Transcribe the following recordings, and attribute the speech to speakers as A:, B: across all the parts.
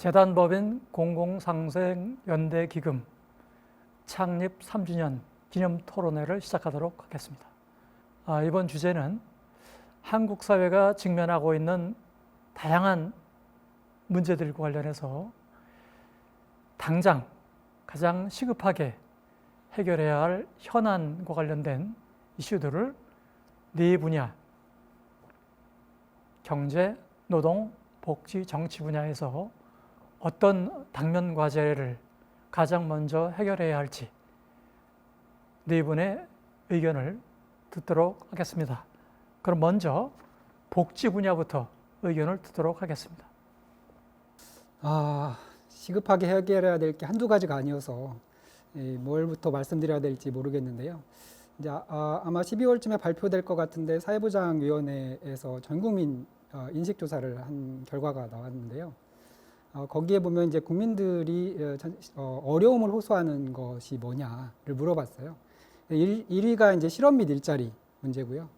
A: 재단법인 공공상생연대기금 창립 3주년 기념 토론회를 시작하도록 하겠습니다. 이번 주제는 한국 사회가 직면하고 있는 다양한 문제들과 관련해서 당장 가장 시급하게 해결해야 할 현안과 관련된 이슈들을 네 분야, 경제, 노동, 복지, 정치 분야에서 어떤 당면 과제를 가장 먼저 해결해야 할지 네 분의 의견을 듣도록 하겠습니다. 그럼 먼저 복지 분야부터 의견을 듣도록 하겠습니다.
B: 시급하게 해결해야 될 게 한두 가지가 아니어서 뭘부터 말씀드려야 될지 모르겠는데요. 이제 아마 12월쯤에 발표될 것 같은데 사회보장위원회에서 전국민 인식조사를 한 결과가 나왔는데요. 거기에 보면 이제 국민들이 어려움을 호소하는 것이 뭐냐를 물어봤어요. 1위가 이제 실업 및 일자리 문제고요.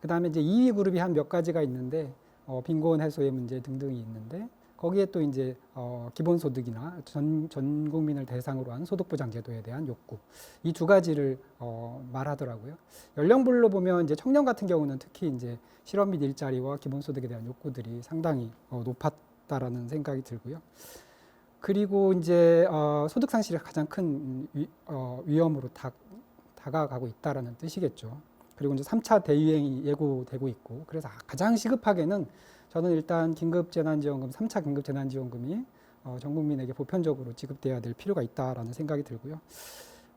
B: 그 다음에 이제 2위 그룹이 한 몇 가지가 있는데 빈곤 해소의 문제 등등이 있는데 거기에 또 이제 기본소득이나 전 국민을 대상으로 한 소득보장제도에 대한 욕구 이 두 가지를 말하더라고요. 연령별로 보면 이제 청년 같은 경우는 특히 이제 실업 및 일자리와 기본소득에 대한 욕구들이 상당히 높았다라는 생각이 들고요. 그리고 이제 소득 상실이 가장 큰 위험으로 다가가고 있다라는 뜻이겠죠. 그리고 이제 3차 대유행이 예고되고 있고 그래서 가장 시급하게는 저는 일단 긴급재난지원금, 3차 긴급재난지원금이 전 국민에게 보편적으로 지급돼야 될 필요가 있다라는 생각이 들고요.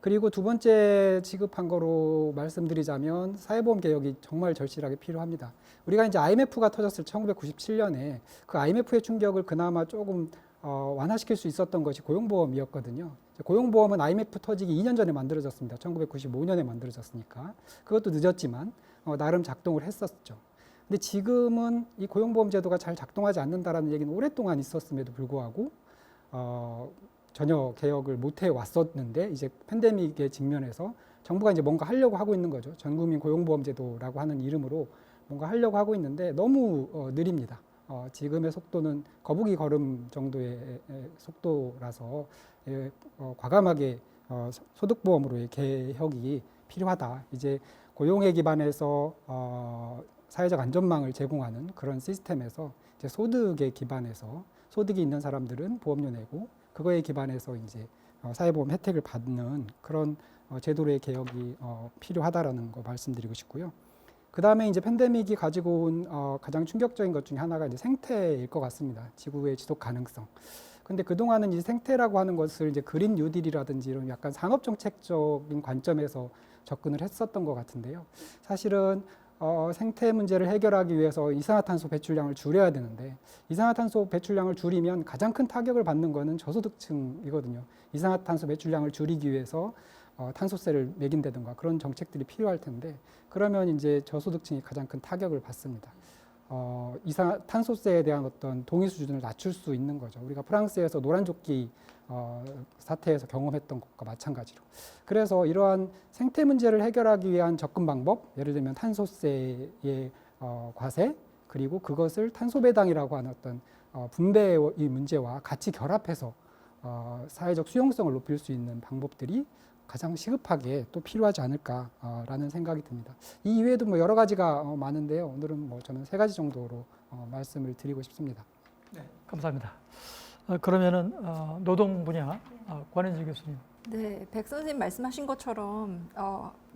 B: 그리고 두 번째 지급한 거로 말씀드리자면 사회보험 개혁이 정말 절실하게 필요합니다. 우리가 이제 IMF가 터졌을 1997년에 그 IMF의 충격을 그나마 조금 완화시킬 수 있었던 것이 고용보험이었거든요. 고용보험은 IMF 터지기 2년 전에 만들어졌습니다. 1995년에 만들어졌으니까. 그것도 늦었지만 나름 작동을 했었죠. 근데 지금은 이 고용보험 제도가 잘 작동하지 않는다라는 얘기는 오랫동안 있었음에도 불구하고 전혀 개혁을 못 해왔었는데 이제 팬데믹에 직면해서 정부가 이제 뭔가 하려고 하고 있는 거죠. 전국민 고용보험 제도라고 하는 이름으로 뭔가 하려고 하고 있는데 너무 느립니다. 지금의 속도는 거북이 걸음 정도의 속도라서 과감하게 소득보험으로의 개혁이 필요하다. 이제 고용에 기반해서 사회적 안전망을 제공하는 그런 시스템에서 이제 소득에 기반해서 소득이 있는 사람들은 보험료 내고 그거에 기반해서 이제 사회보험 혜택을 받는 그런 제도의 개혁이 필요하다라는 거 말씀드리고 싶고요. 그 다음에 이제 팬데믹이 가지고 온 가장 충격적인 것 중에 하나가 이제 생태일 것 같습니다. 지구의 지속 가능성. 근데 그동안은 이 생태라고 하는 것을 이제 그린 뉴딜이라든지 이런 약간 산업 정책적인 관점에서 접근을 했었던 것 같은데요. 사실은 생태 문제를 해결하기 위해서 이산화탄소 배출량을 줄여야 되는데 이산화탄소 배출량을 줄이면 가장 큰 타격을 받는 거는 저소득층이거든요. 이산화탄소 배출량을 줄이기 위해서 탄소세를 매긴다든가 그런 정책들이 필요할 텐데 그러면 이제 저소득층이 가장 큰 타격을 받습니다. 탄소세에 대한 어떤 동의 수준을 낮출 수 있는 거죠. 우리가 프랑스에서 노란조끼 사태에서 경험했던 것과 마찬가지로. 그래서 이러한 생태 문제를 해결하기 위한 접근 방법, 예를 들면 탄소세의 과세, 그리고 그것을 탄소배당이라고 하는 어떤 분배의 문제와 같이 결합해서 사회적 수용성을 높일 수 있는 방법들이 가장 시급하게 또 필요하지 않을까라는 생각이 듭니다. 이 이외에도 뭐 여러 가지가 많은데요. 오늘은 뭐 저는 3가지 정도로 말씀을 드리고 싶습니다.
A: 네, 감사합니다. 그러면은 노동 분야 권은지 교수님.
C: 네, 백 선생님 말씀하신 것처럼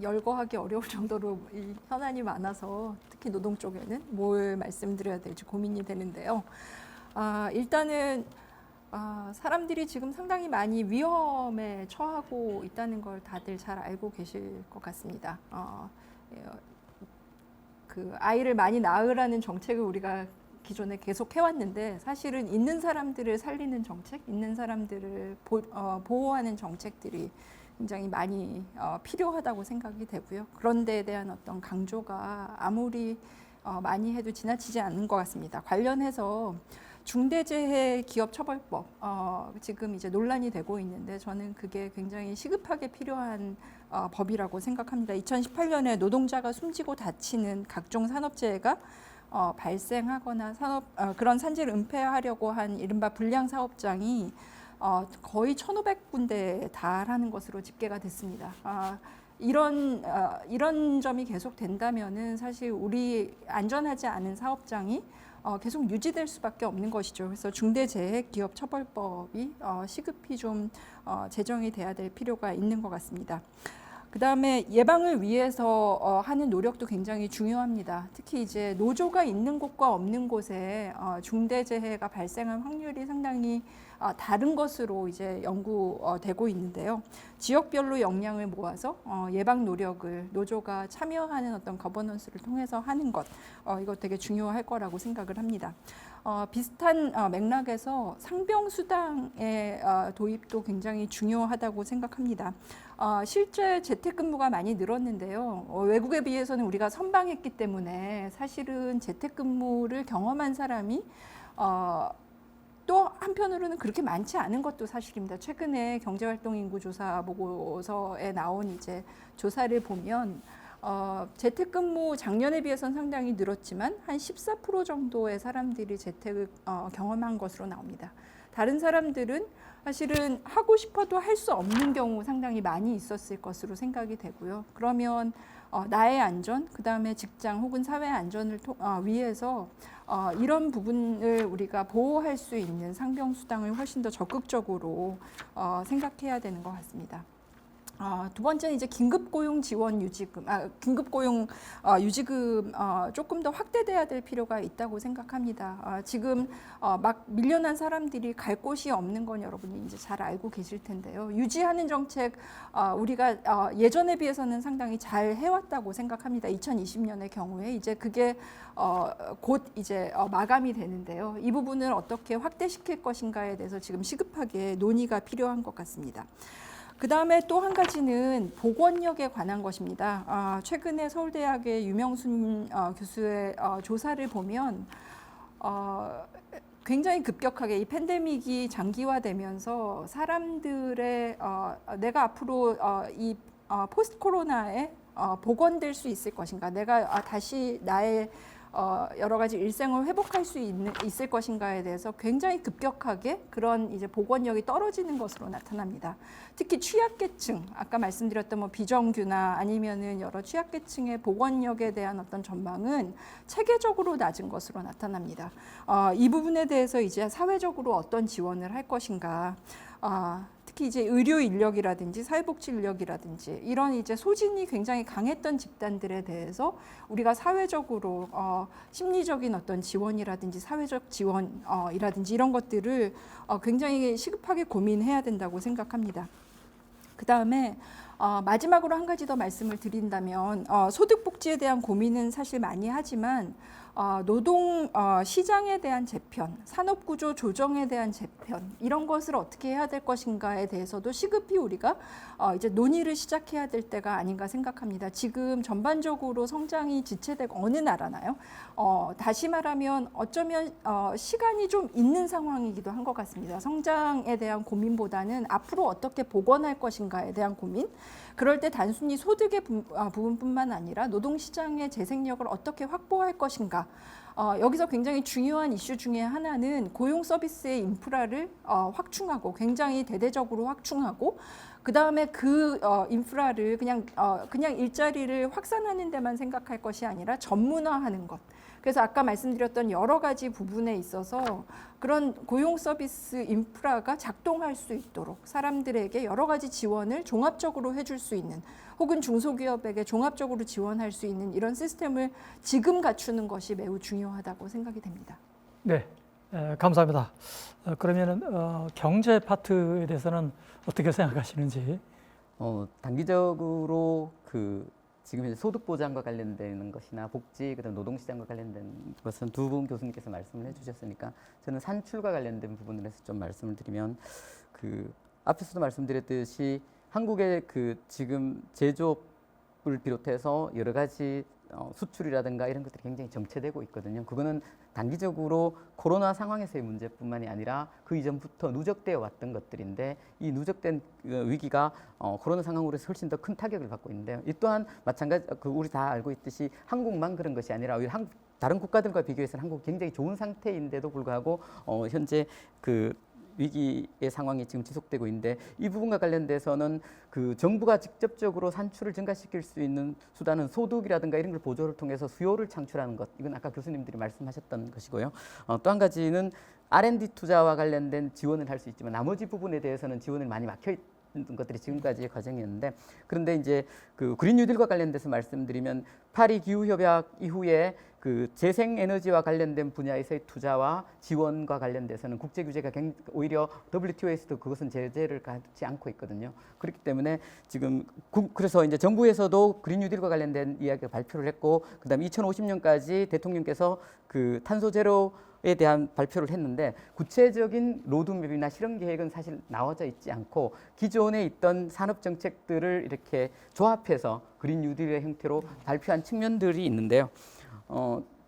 C: 열거하기 어려울 정도로 이 현안이 많아서 특히 노동 쪽에는 뭘 말씀드려야 될지 고민이 되는데요. 일단은 사람들이 지금 상당히 많이 위험에 처하고 있다는 걸 다들 잘 알고 계실 것 같습니다. 그 아이를 많이 낳으라는 정책을 우리가 기존에 계속 해왔는데 사실은 있는 사람들을 살리는 정책, 있는 사람들을 보호하는 정책들이 굉장히 많이 필요하다고 생각이 되고요. 그런 데에 대한 어떤 강조가 아무리 많이 해도 지나치지 않는 것 같습니다. 관련해서 중대재해기업처벌법 지금 이제 논란이 되고 있는데 저는 그게 굉장히 시급하게 필요한 법이라고 생각합니다. 2018년에 노동자가 숨지고 다치는 각종 산업재해가 발생하거나 그런 산지를 은폐하려고 한 이른바 불량 사업장이 거의 1,500군데에 달하는 것으로 집계가 됐습니다. 이런 점이 계속 된다면은 사실 우리 안전하지 않은 사업장이 계속 유지될 수밖에 없는 것이죠. 그래서 중대재해기업처벌법이 시급히 좀 제정이 돼야 될 필요가 있는 것 같습니다. 그 다음에 예방을 위해서 하는 노력도 굉장히 중요합니다. 특히 이제 노조가 있는 곳과 없는 곳에 중대재해가 발생할 확률이 상당히 다른 것으로 이제 연구되고 있는데요. 지역별로 역량을 모아서 예방 노력을 노조가 참여하는 어떤 거버넌스를 통해서 하는 것, 이거 되게 중요할 거라고 생각을 합니다. 비슷한 맥락에서 상병수당의 도입도 굉장히 중요하다고 생각합니다. 실제 재택근무가 많이 늘었는데요. 외국에 비해서는 우리가 선방했기 때문에 사실은 재택근무를 경험한 사람이 또 한편으로는 그렇게 많지 않은 것도 사실입니다. 최근에 경제활동인구조사 보고서에 나온 이제 조사를 보면 재택근무 작년에 비해서는 상당히 늘었지만 한 14% 정도의 사람들이 재택을 경험한 것으로 나옵니다. 다른 사람들은 사실은 하고 싶어도 할 수 없는 경우 상당히 많이 있었을 것으로 생각이 되고요. 그러면 나의 안전, 그 다음에 직장 혹은 사회 안전을 위해서 이런 부분을 우리가 보호할 수 있는 상병수당을 훨씬 더 적극적으로 생각해야 되는 것 같습니다. 두 번째는 이제 긴급고용 지원 유지금, 긴급고용 유지금 조금 더 확대돼야 될 필요가 있다고 생각합니다. 지금 막 밀려난 사람들이 갈 곳이 없는 건 여러분이 이제 잘 알고 계실 텐데요. 유지하는 정책 우리가 예전에 비해서는 상당히 잘 해왔다고 생각합니다. 2020년의 경우에 이제 그게 곧 이제 마감이 되는데요. 이 부분을 어떻게 확대시킬 것인가에 대해서 지금 시급하게 논의가 필요한 것 같습니다. 그 다음에 또 한 가지는 보건력에 관한 것입니다. 최근에 서울대학의 유명순 교수의 조사를 보면 굉장히 급격하게 이 팬데믹이 장기화되면서 사람들의 내가 앞으로 이 포스트 코로나에 복원될 수 있을 것인가, 내가 다시 나의 여러 가지 일생을 회복할 수 있을 것인가에 대해서 굉장히 급격하게 그런 이제 복원력이 떨어지는 것으로 나타납니다. 특히 취약계층, 아까 말씀드렸던 뭐 비정규나 아니면은 여러 취약계층의 복원력에 대한 어떤 전망은 체계적으로 낮은 것으로 나타납니다. 이 부분에 대해서 이제 사회적으로 어떤 지원을 할 것인가, 특히 이제 의료 인력이라든지 사회복지 인력이라든지 이런 이제 소진이 굉장히 강했던 집단들에 대해서 우리가 사회적으로 심리적인 어떤 지원이라든지 사회적 지원이라든지 이런 것들을 굉장히 시급하게 고민해야 된다고 생각합니다. 그 다음에 마지막으로 한 가지 더 말씀을 드린다면 소득복지에 대한 고민은 사실 많이 하지만 노동 시장에 대한 재편, 산업구조 조정에 대한 재편 이런 것을 어떻게 해야 될 것인가에 대해서도 시급히 우리가 이제 논의를 시작해야 될 때가 아닌가 생각합니다. 지금 전반적으로 성장이 지체되고 어느 나라나요? 다시 말하면 어쩌면 시간이 좀 있는 상황이기도 한 것 같습니다. 성장에 대한 고민보다는 앞으로 어떻게 복원할 것인가에 대한 고민. 그럴 때 단순히 소득의 부분뿐만 아니라 노동시장의 재생력을 어떻게 확보할 것인가. 여기서 굉장히 중요한 이슈 중에 하나는 고용 서비스의 인프라를 확충하고 굉장히 대대적으로 확충하고 그 다음에 그 인프라를 그냥 일자리를 확산하는 데만 생각할 것이 아니라 전문화하는 것. 그래서 아까 말씀드렸던 여러 가지 부분에 있어서 그런 고용 서비스 인프라가 작동할 수 있도록 사람들에게 여러 가지 지원을 종합적으로 해줄 수 있는 혹은 중소기업에게 종합적으로 지원할 수 있는 이런 시스템을 지금 갖추는 것이 매우 중요하다고 생각이 됩니다.
A: 네, 감사합니다. 그러면은 경제 파트에 대해서는 어떻게 생각하시는지?
D: 단기적으로 지금 이제 소득 보장과 관련되는 것이나 복지, 그다음 노동시장과 관련된 것은 두 분 교수님께서 말씀을 해주셨으니까 저는 산출과 관련된 부분을 해서 좀 말씀을 드리면 앞에서도 말씀드렸듯이 한국의 지금 제조업을 비롯해서 여러 가지 수출이라든가 이런 것들이 굉장히 정체되고 있거든요. 그거는 단기적으로 코로나 상황에서의 문제뿐만이 아니라 그 이전부터 누적되어 왔던 것들인데 이 누적된 위기가 코로나 상황으로 해서 훨씬 더 큰 타격을 받고 있는데요. 이 또한 마찬가지 우리 다 알고 있듯이 한국만 그런 것이 아니라 한국 다른 국가들과 비교해서는 한국이 굉장히 좋은 상태인데도 불구하고 현재 그 위기의 상황이 지금 지속되고 있는데 이 부분과 관련돼서는 그 정부가 직접적으로 산출을 증가시킬 수 있는 수단은 소득이라든가 이런 걸 보조를 통해서 수요를 창출하는 것. 이건 아까 교수님들이 말씀하셨던 것이고요. 또 한 가지는 R&D 투자와 관련된 지원을 할 수 있지만 나머지 부분에 대해서는 지원을 많이 막혀 있는 것들이 지금까지의 과정이었는데 그런데 이제 그 그린 뉴딜과 관련돼서 말씀드리면 파리 기후 협약 이후에 그 재생에너지와 관련된 분야에서의 투자와 지원과 관련돼서는 국제 규제가 오히려 WTO에서도 그것은 제재를 갖지 않고 있거든요. 그렇기 때문에 지금 그래서 이제 정부에서도 그린 뉴딜과 관련된 이야기를 발표를 했고 그다음에 2050년까지 대통령께서 그 탄소 제로에 대한 발표를 했는데 구체적인 로드맵이나 실행 계획은 사실 나와져 있지 않고 기존에 있던 산업 정책들을 이렇게 조합해서 그린 뉴딜의 형태로 발표한 측면들이 있는데요.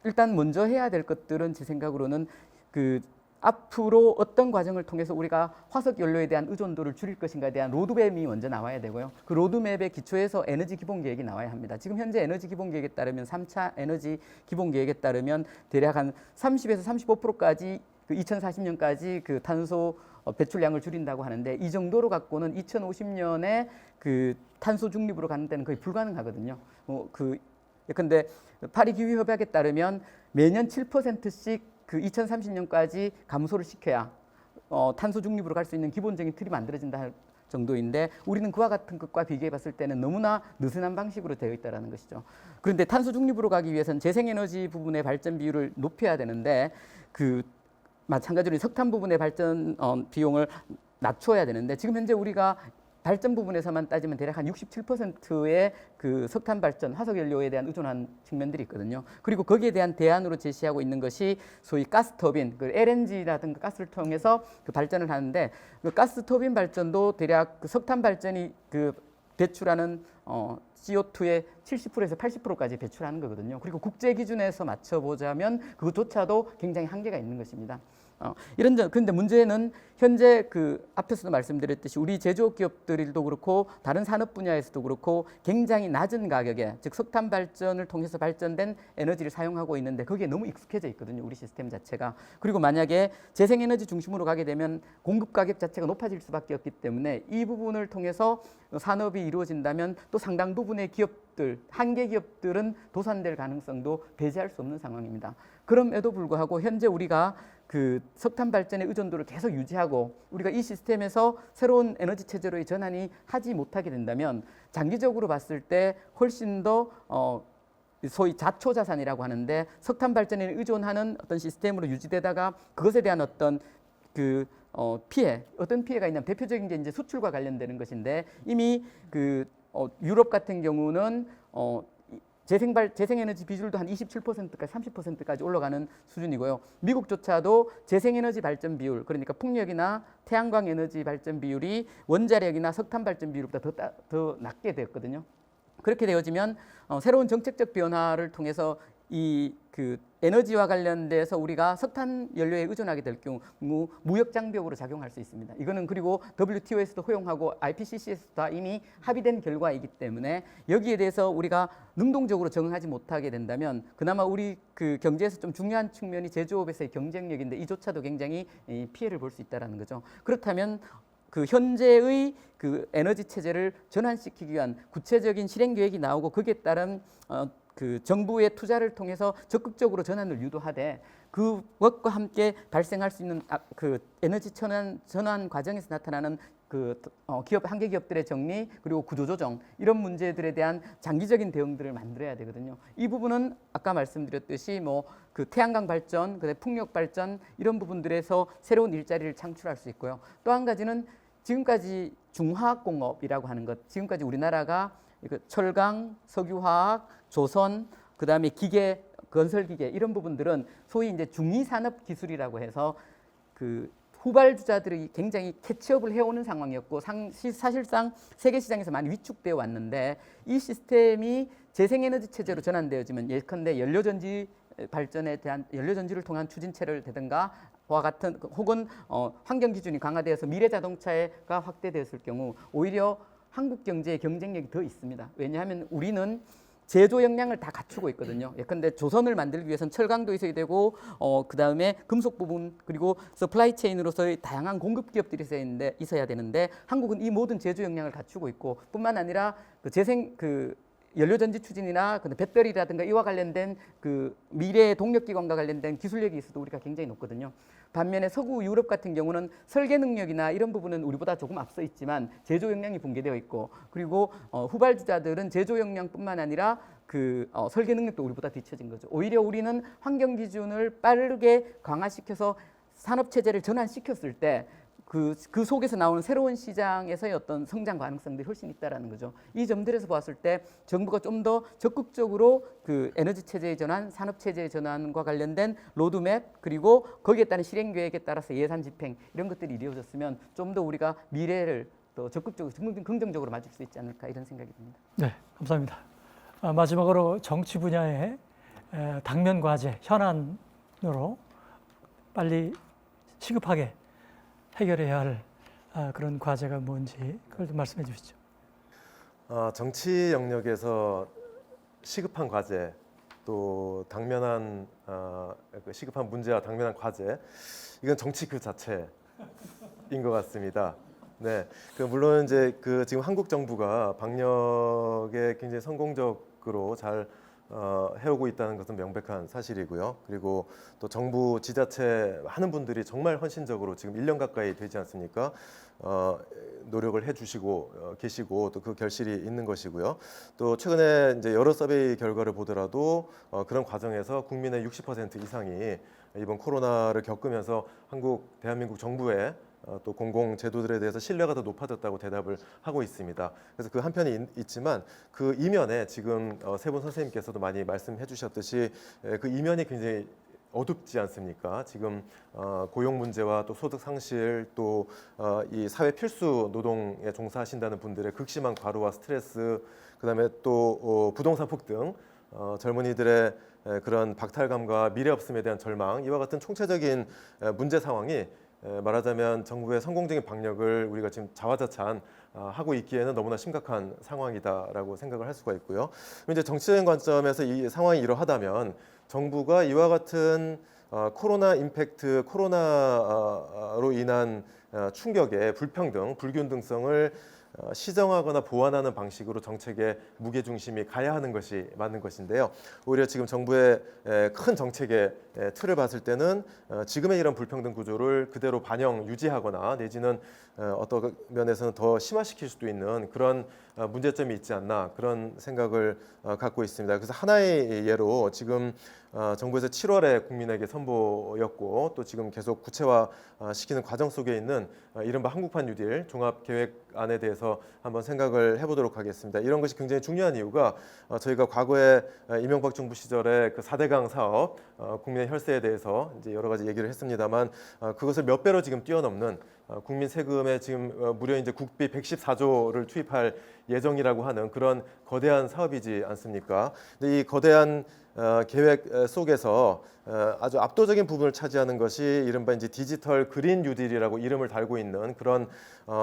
D: 일단 먼저 해야 될 것들은 제 생각으로는 그 앞으로 어떤 과정을 통해서 우리가 화석 연료에 대한 의존도를 줄일 것인가에 대한 로드맵이 먼저 나와야 되고요. 그 로드맵의 기초에서 에너지 기본 계획이 나와야 합니다. 지금 현재 에너지 기본 계획에 따르면 3차 에너지 기본 계획에 따르면 대략 한 30에서 35%까지 그 2040년까지 그 탄소 배출량을 줄인다고 하는데 이 정도로 갖고는 2050년에 그 탄소 중립으로 가는 데는 거의 불가능하거든요. 근데 파리 기후 협약에 따르면 매년 7%씩 그 2030년까지 감소를 시켜야 탄소 중립으로 갈 수 있는 기본적인 틀이 만들어진다 할 정도인데 우리는 그와 같은 것과 비교해 봤을 때는 너무나 느슨한 방식으로 되어 있다는 것이죠. 그런데 탄소 중립으로 가기 위해서는 재생에너지 부분의 발전 비율을 높여야 되는데 그 마찬가지로 석탄 부분의 발전 비용을 낮춰야 되는데 지금 현재 우리가 발전 부분에서만 따지면 대략 한 67%의 그 석탄 발전, 화석 연료에 대한 의존한 측면들이 있거든요. 그리고 거기에 대한 대안으로 제시하고 있는 것이 소위 가스 터빈, 그 LNG라든가 가스를 통해서 그 발전을 하는데 그 가스 터빈 발전도 대략 그 석탄 발전이 그 배출하는 CO2의 70%에서 80%까지 배출하는 거거든요. 그리고 국제 기준에서 맞춰보자면 그것조차도 굉장히 한계가 있는 것입니다. 그런데 문제는 현재 그 앞에서도 말씀드렸듯이 우리 제조업 기업들도 그렇고 다른 산업 분야에서도 그렇고 굉장히 낮은 가격에 즉 석탄 발전을 통해서 발전된 에너지를 사용하고 있는데 거기에 너무 익숙해져 있거든요. 우리 시스템 자체가. 그리고 만약에 재생에너지 중심으로 가게 되면 공급 가격 자체가 높아질 수밖에 없기 때문에 이 부분을 통해서 산업이 이루어진다면 또 상당 부분의 기업들, 한계 기업들은 도산될 가능성도 배제할 수 없는 상황입니다. 그럼에도 불구하고 현재 우리가 그 석탄 발전의 의존도를 계속 유지하고 우리가 이 시스템에서 새로운 에너지 체제로의 전환이 하지 못하게 된다면 장기적으로 봤을 때 훨씬 더 소위 자초자산이라고 하는데 석탄 발전에 의존하는 어떤 시스템으로 유지되다가 그것에 대한 어떤 그 피해, 어떤 피해가 있냐면 대표적인 게 이제 수출과 관련되는 것인데 이미 그 유럽 같은 경우는 재생에너지 비율도 한 27%까지 30%까지 올라가는 수준이고요. 미국조차도 재생에너지 발전 비율, 그러니까 풍력이나 태양광 에너지 발전 비율이 원자력이나 석탄 발전 비율보다 더 낮게 되었거든요. 그렇게 되어지면 새로운 정책적 변화를 통해서 이 그 에너지와 관련돼서 우리가 석탄 연료에 의존하게 될 경우 무역 장벽으로 작용할 수 있습니다. 이거는 그리고 WTO에서도 허용하고 IPCC에서도 다 이미 합의된 결과이기 때문에 여기에 대해서 우리가 능동적으로 적응하지 못하게 된다면 그나마 우리 그 경제에서 좀 중요한 측면이 제조업에서의 경쟁력인데 이조차도 굉장히 피해를 볼 수 있다는 거죠. 그렇다면 그 현재의 그 에너지 체제를 전환시키기 위한 구체적인 실행 계획이 나오고 거기에 따른 그 정부의 투자를 통해서 적극적으로 전환을 유도하되 그것과 함께 발생할 수 있는 그 에너지 전환 과정에서 나타나는 그 한계 기업들의 정리 그리고 구조조정 이런 문제들에 대한 장기적인 대응들을 만들어야 되거든요. 이 부분은 아까 말씀드렸듯이 뭐 그 태양광 발전, 그다음에 풍력 발전 이런 부분들에서 새로운 일자리를 창출할 수 있고요. 또 한 가지는 지금까지 중화학공업이라고 하는 것, 지금까지 우리나라가 철강, 석유화학, 조선, 그다음에 기계, 건설기계 이런 부분들은 소위 이제 중위산업 기술이라고 해서 그 후발주자들이 굉장히 캐치업을 해오는 상황이었고 사실상 세계 시장에서 많이 위축되어 왔는데 이 시스템이 재생에너지 체제로 전환되어지면 예컨대 연료전지 발전에 대한 연료전지를 통한 추진체를 되든가 와 같은 혹은 환경 기준이 강화되어서 미래 자동차가 확대되었을 경우 오히려 한국 경제의 경쟁력이 더 있습니다. 왜냐하면 우리는 제조 역량을 다 갖추고 있거든요. 예컨대 조선을 만들기 위해서는 철강도 있어야 되고 그 다음에 금속 부분 그리고 서플라이 체인으로서의 다양한 공급 기업들이 있어야 되는데 한국은 이 모든 제조 역량을 갖추고 있고 뿐만 아니라 그 재생 그 연료전지 추진이나 배터리라든가 이와 관련된 그 미래의 동력기관과 관련된 기술력이 있어도 우리가 굉장히 높거든요. 반면에 서구 유럽 같은 경우는 설계 능력이나 이런 부분은 우리보다 조금 앞서 있지만 제조 역량이 붕괴되어 있고 그리고 후발주자들은 제조 역량뿐만 아니라 그 설계 능력도 우리보다 뒤처진 거죠. 오히려 우리는 환경 기준을 빠르게 강화시켜서 산업 체제를 전환시켰을 때 그 속에서 나오는 새로운 시장에서의 어떤 성장 가능성들이 훨씬 있다라는 거죠. 이 점들에서 봤을 때 정부가 좀 더 적극적으로 그 에너지 체제의 전환, 산업 체제의 전환과 관련된 로드맵 그리고 거기에 따른 실행 계획에 따라서 예산 집행 이런 것들이 이루어졌으면 좀 더 우리가 미래를 더 적극적으로 긍정적으로 맞을 수 있지 않을까 이런 생각이 듭니다.
A: 네, 감사합니다. 마지막으로 정치 분야의 당면 과제 현안으로 빨리 시급하게 해결해야 할 그런 과제가 뭔지 그걸 좀 말씀해 주시죠.
E: 정치 영역에서 시급한 과제 또 당면한 시급한 문제와 당면한 과제 이건 정치 그 자체인 것 같습니다. 네, 물론 이제 지금 한국 정부가 방역에 굉장히 성공적으로 잘 해오고 있다는 것은 명백한 사실이고요. 그리고 또 정부 지자체 하는 분들이 정말 헌신적으로 지금 1년 가까이 되지 않습니까? 노력을 해주시고 계시고 또 그 결실이 있는 것이고요. 또 최근에 이제 여러 서베이 결과를 보더라도 그런 과정에서 국민의 60% 이상이 이번 코로나를 겪으면서 대한민국 정부의 또 공공 제도들에 대해서 신뢰가 더 높아졌다고 대답을 하고 있습니다. 그래서 그 한편이 있지만 그 이면에 지금 세 분 선생님께서도 많이 말씀해 주셨듯이 그 이면이 굉장히 어둡지 않습니까? 지금 고용 문제와 또 소득 상실 또 이 사회 필수 노동에 종사하신다는 분들의 극심한 과로와 스트레스 그다음에 또 부동산 폭등 젊은이들의 그런 박탈감과 미래 없음에 대한 절망 이와 같은 총체적인 문제 상황이 말하자면 정부의 성공적인 방역을 우리가 지금 자화자찬 하고 있기에는 너무나 심각한 상황이다라고 생각을 할 수가 있고요. 이제 정치적인 관점에서 이 상황이 이러하다면 정부가 이와 같은 코로나 임팩트, 코로나로 인한 충격의 불평등, 불균등성을 시정하거나 보완하는 방식으로 정책의 무게중심이 가야 하는 것이 맞는 것인데요. 오히려 지금 정부의 큰 정책의 틀을 봤을 때는 지금의 이런 불평등 구조를 그대로 반영 유지하거나 내지는 어떤 면에서는 더 심화시킬 수도 있는 그런 문제점이 있지 않나 그런 생각을 갖고 있습니다. 그래서 하나의 예로 지금 정부에서 7월에 국민에게 선보였고 또 지금 계속 구체화시키는 과정 속에 있는 이른바 한국판 뉴딜 종합계획안에 대해서 한번 생각을 해보도록 하겠습니다. 이런 것이 굉장히 중요한 이유가 저희가 과거에 이명박 정부 시절에 그 4대강 사업 국민의 혈세에 대해서 이제 여러 가지 얘기를 했습니다만 그것을 몇 배로 지금 뛰어넘는 국민 세금에 지금 무려 이제 국비 114조를 투입할 예정이라고 하는 그런 거대한 사업이지 않습니까? 근데 이 거대한 계획 속에서 아주 압도적인 부분을 차지하는 것이 이른바 이제 디지털 그린 뉴딜이라고 이름을 달고 있는 그런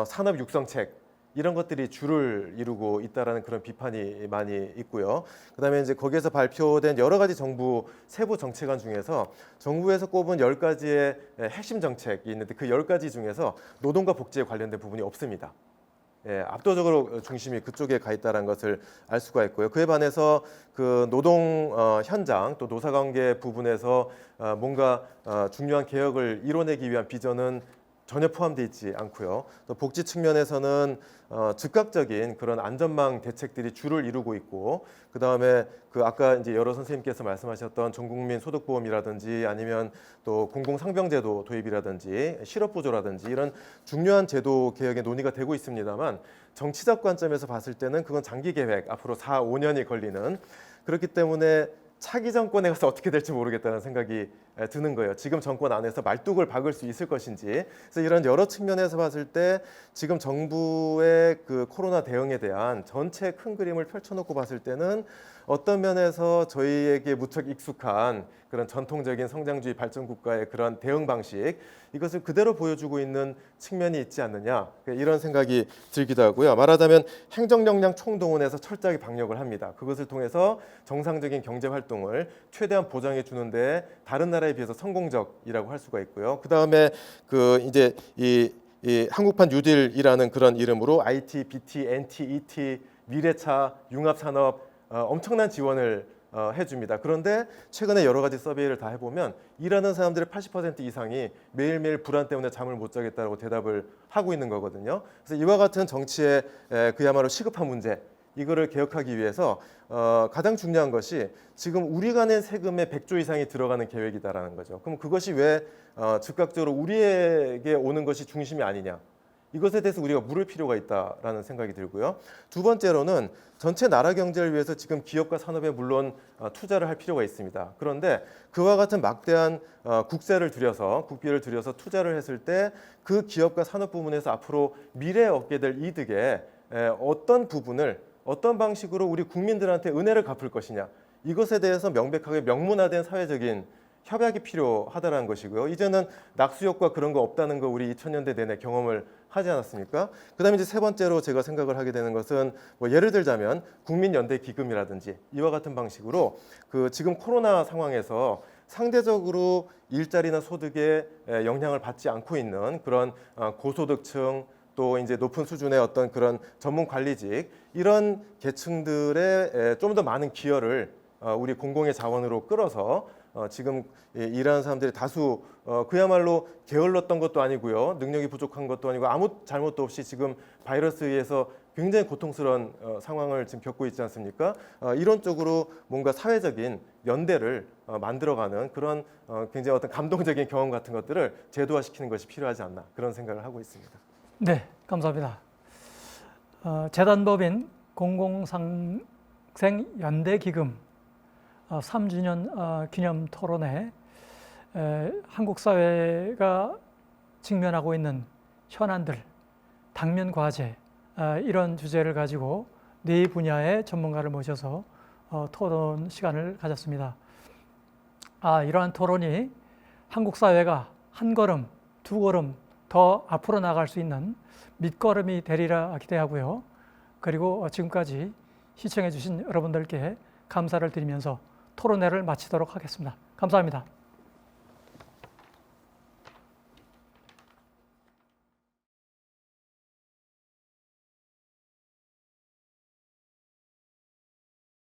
E: 산업 육성책 이런 것들이 주를 이루고 있다라는 그런 비판이 많이 있고요. 그다음에 이제 거기에서 발표된 여러 가지 정부 세부 정책안 중에서 정부에서 꼽은 10가지의 핵심 정책이 있는데 그 10가지 중에서 노동과 복지에 관련된 부분이 없습니다. 압도적으로 중심이 그쪽에 가 있다는 것을 알 수가 있고요. 그에 반해서 그 노동 현장 또 노사관계 부분에서 뭔가 중요한 개혁을 이뤄내기 위한 비전은 전혀 포함되어 있지 않고요. 또 복지 측면에서는 즉각적인 그런 안전망 대책들이 주를 이루고 있고, 그 다음에 그 아까 이제 여러 선생님께서 말씀하셨던 전국민 소득보험이라든지 아니면 또 공공상병제도 도입이라든지 실업보조라든지 이런 중요한 제도 개혁에 논의가 되고 있습니다만 정치적 관점에서 봤을 때는 그건 장기 계획 앞으로 4, 5년이 걸리는 그렇기 때문에 차기 정권에 가서 어떻게 될지 모르겠다는 생각이 드는 거예요. 지금 정권 안에서 말뚝을 박을 수 있을 것인지. 그래서 이런 여러 측면에서 봤을 때 지금 정부의 그 코로나 대응에 대한 전체 큰 그림을 펼쳐놓고 봤을 때는 어떤 면에서 저희에게 무척 익숙한 그런 전통적인 성장주의 발전 국가의 그런 대응 방식, 이것을 그대로 보여주고 있는 측면이 있지 않느냐, 이런 생각이 들기도 하고요. 말하자면 행정 역량 총동원해서 철저하게 방역을 합니다. 그것을 통해서 정상적인 경제 활동을 최대한 보장해 주는데 다른 나라에 비해서 성공적이라고 할 수가 있고요. 그 다음에 그 이제 이 한국판 뉴딜이라는 그런 이름으로 IT, BT, NT, ET, 미래차, 융합산업 엄청난 지원을 해줍니다. 그런데 최근에 여러 가지 서베이를 다 해보면 일하는 사람들의 80% 이상이 매일매일 불안 때문에 잠을 못 자겠다고 대답을 하고 있는 거거든요. 그래서 이와 같은 정치의 그야말로 시급한 문제, 이거를 개혁하기 위해서 가장 중요한 것이 지금 우리가 낸 세금의 100조 이상이 들어가는 계획이다라는 거죠. 그럼 그것이 왜 즉각적으로 우리에게 오는 것이 중심이 아니냐? 이것에 대해서 우리가 물을 필요가 있다라는 생각이 들고요. 두 번째로는 전체 나라 경제를 위해서 지금 기업과 산업에 물론 투자를 할 필요가 있습니다. 그런데 그와 같은 막대한 국세를 들여서 국비를 들여서 투자를 했을 때 그 기업과 산업 부문에서 앞으로 미래에 얻게 될 이득에 어떤 부분을 어떤 방식으로 우리 국민들한테 은혜를 갚을 것이냐, 이것에 대해서 명백하게 명문화된 사회적인 협약이 필요하다는 것이고요. 이제는 낙수효과 그런 거 없다는 거 우리 2000년대 내내 경험을 하지 않았습니까? 그다음에 이제 세 번째로 제가 생각을 하게 되는 것은 뭐 예를 들자면 국민연대 기금이라든지 이와 같은 방식으로 그 지금 코로나 상황에서 상대적으로 일자리나 소득에 영향을 받지 않고 있는 그런 고소득층, 또 이제 높은 수준의 어떤 그런 전문 관리직, 이런 계층들의 좀 더 많은 기여를 우리 공공의 자원으로 끌어서 지금 일하는 사람들이 다수 그야말로 게을렀던 것도 아니고요, 능력이 부족한 것도 아니고 아무 잘못도 없이 지금 바이러스에 의해서 굉장히 고통스러운 상황을 지금 겪고 있지 않습니까? 이런 쪽으로 뭔가 사회적인 연대를 만들어가는 그런 굉장히 어떤 감동적인 경험 같은 것들을 제도화시키는 것이 필요하지 않나, 그런 생각을 하고 있습니다.
A: 네, 감사합니다. 재단법인 공공상생연대기금 3주년 기념 토론회, 한국 사회가 직면하고 있는 현안들, 당면 과제, 이런 주제를 가지고 네 분야의 전문가를 모셔서 토론 시간을 가졌습니다. 이러한 토론이 한국 사회가 한 걸음, 두 걸음 더 앞으로 나갈 수 있는 밑거름이 되리라 기대하고요. 그리고 지금까지 시청해 주신 여러분들께 감사를 드리면서 토론회를 마치도록 하겠습니다. 감사합니다.